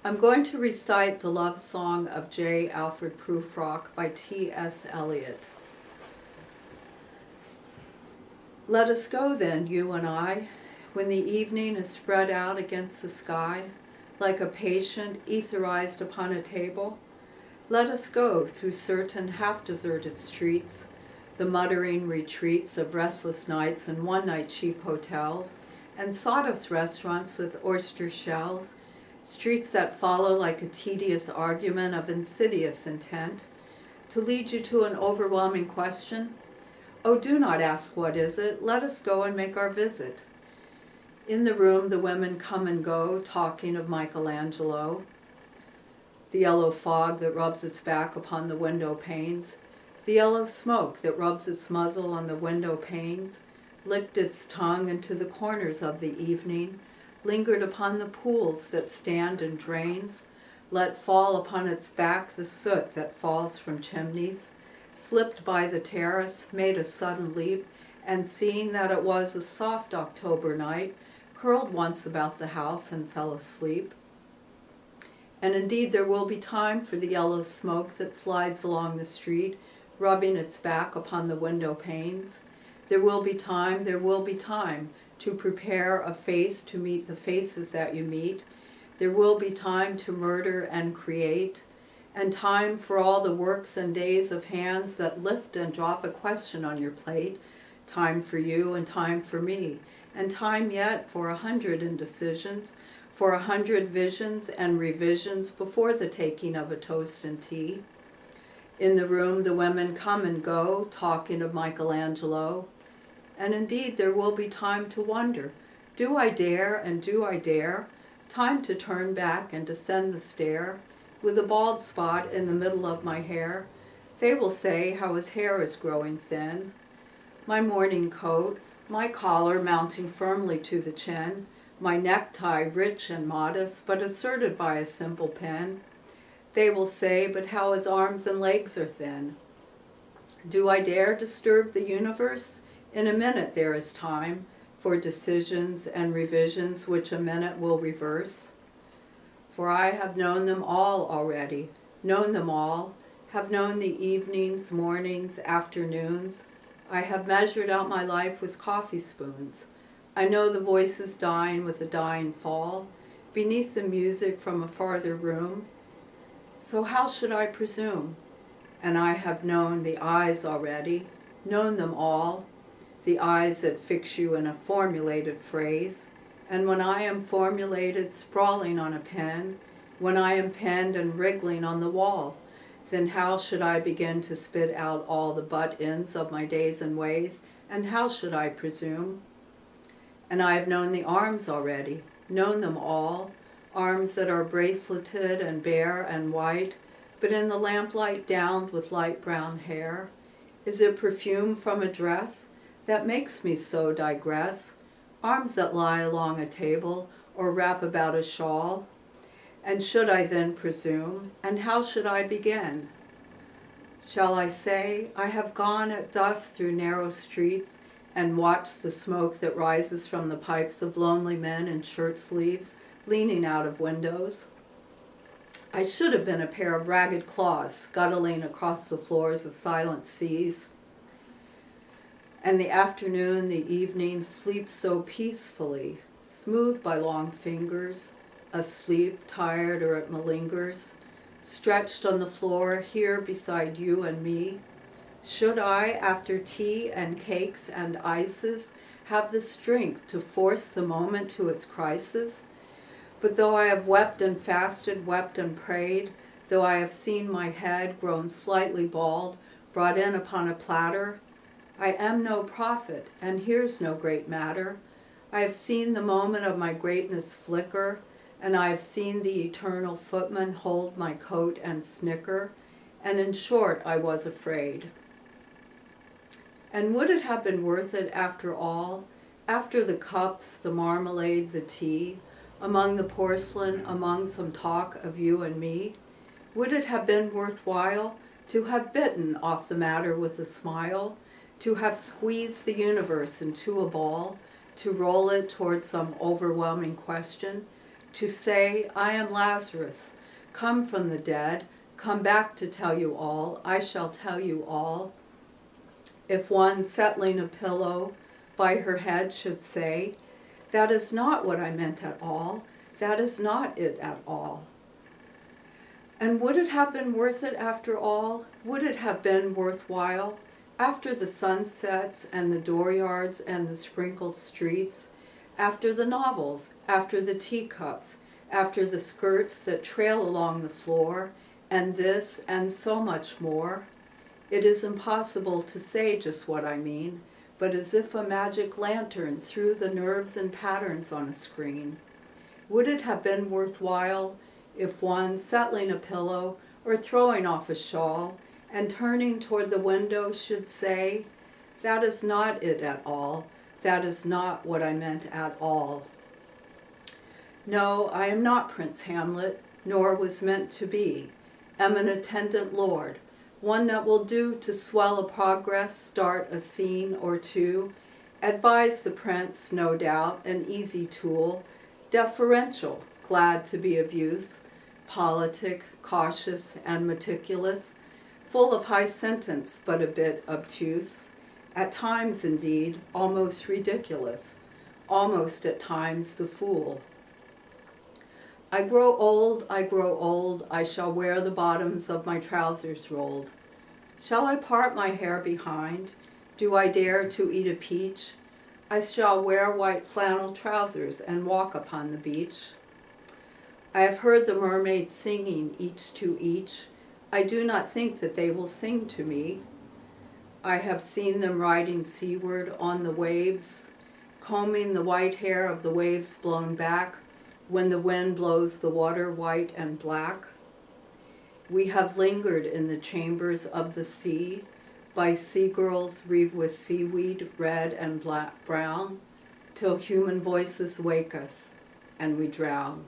I'm going to recite the love song of J. Alfred Prufrock by T.S. Eliot. Let us go then, you and I, when the evening is spread out against the sky, like a patient etherized upon a table. Let us go through certain half-deserted streets, the muttering retreats of restless nights and one-night cheap hotels, and sawdust restaurants with oyster shells, streets that follow like a tedious argument of insidious intent, to lead you to an overwhelming question. Oh, do not ask what is it, let us go and make our visit. In the room the women come and go, talking of Michelangelo, the yellow fog that rubs its back upon the window panes, the yellow smoke that rubs its muzzle on the window panes, licked its tongue into the corners of the evening, lingered upon the pools that stand in drains, let fall upon its back the soot that falls from chimneys, slipped by the terrace, made a sudden leap, and seeing that it was a soft October night, curled once about the house and fell asleep. And indeed there will be time for the yellow smoke that slides along the street, rubbing its back upon the window panes. There will be time to prepare a face to meet the faces that you meet. There will be time to murder and create, and time for all the works and days of hands that lift and drop a question on your plate, time for you and time for me, and time yet for 100 indecisions, for 100 visions and revisions before the taking of a toast and tea. In the room the women come and go, talking of Michelangelo, and indeed there will be time to wonder, do I dare and do I dare? Time to turn back and descend the stair, with a bald spot in the middle of my hair. They will say how his hair is growing thin. My morning coat, my collar mounting firmly to the chin, my necktie rich and modest, but asserted by a simple pin. They will say, but how his arms and legs are thin. Do I dare disturb the universe? In a minute there is time for decisions and revisions which a minute will reverse. For I have known them all already, known them all, have known the evenings, mornings, afternoons. I have measured out my life with coffee spoons. I know the voices dying with a dying fall, beneath the music from a farther room. So how should I presume? And I have known the eyes already, known them all, the eyes that fix you in a formulated phrase, and when I am formulated sprawling on a pen, when I am penned and wriggling on the wall, then how should I begin to spit out all the butt-ends of my days and ways, and how should I presume? And I have known the arms already, known them all, arms that are braceleted and bare and white, but in the lamplight downed with light brown hair. Is it perfume from a dress that makes me so digress? Arms that lie along a table or wrap about a shawl? And should I then presume, and how should I begin? Shall I say, I have gone at dusk through narrow streets and watched the smoke that rises from the pipes of lonely men in shirt sleeves leaning out of windows? I should have been a pair of ragged claws scuttling across the floors of silent seas. And the afternoon, the evening sleeps so peacefully, smoothed by long fingers, asleep, tired, or it malingers, stretched on the floor here beside you and me. Should I, after tea and cakes and ices, have the strength to force the moment to its crisis? But though I have wept and fasted, wept and prayed, though I have seen my head grown slightly bald, brought in upon a platter, I am no prophet, and here's no great matter. I have seen the moment of my greatness flicker, and I have seen the eternal footman hold my coat and snicker, and in short I was afraid. And would it have been worth it after all, after the cups, the marmalade, the tea, among the porcelain, among some talk of you and me? Would it have been worthwhile to have bitten off the matter with a smile, to have squeezed the universe into a ball, to roll it toward some overwhelming question, to say, I am Lazarus, come from the dead, come back to tell you all, I shall tell you all. If one settling a pillow by her head should say, that is not what I meant at all, that is not it at all. And would it have been worth it after all? Would it have been worthwhile? After the sunsets and the dooryards and the sprinkled streets, after the novels, after the teacups, after the skirts that trail along the floor, and this and so much more, it is impossible to say just what I mean, but as if a magic lantern threw the nerves and patterns on a screen. Would it have been worthwhile if one settling a pillow or throwing off a shawl and turning toward the window should say, that is not it at all, that is not what I meant at all. No, I am not Prince Hamlet, nor was meant to be. Am an attendant lord, one that will do to swell a progress, start a scene or two, advise the prince, no doubt, an easy tool, deferential, glad to be of use, politic, cautious, and meticulous, full of high sentence but a bit obtuse, at times indeed almost ridiculous, almost at times the fool. I grow old, I shall wear the bottoms of my trousers rolled. Shall I part my hair behind? Do I dare to eat a peach? I shall wear white flannel trousers and walk upon the beach. I have heard the mermaids singing each to each. I do not think that they will sing to me. I have seen them riding seaward on the waves, combing the white hair of the waves blown back when the wind blows the water white and black. We have lingered in the chambers of the sea, by sea-girls wreathed with seaweed, red and black, brown, till human voices wake us and we drown.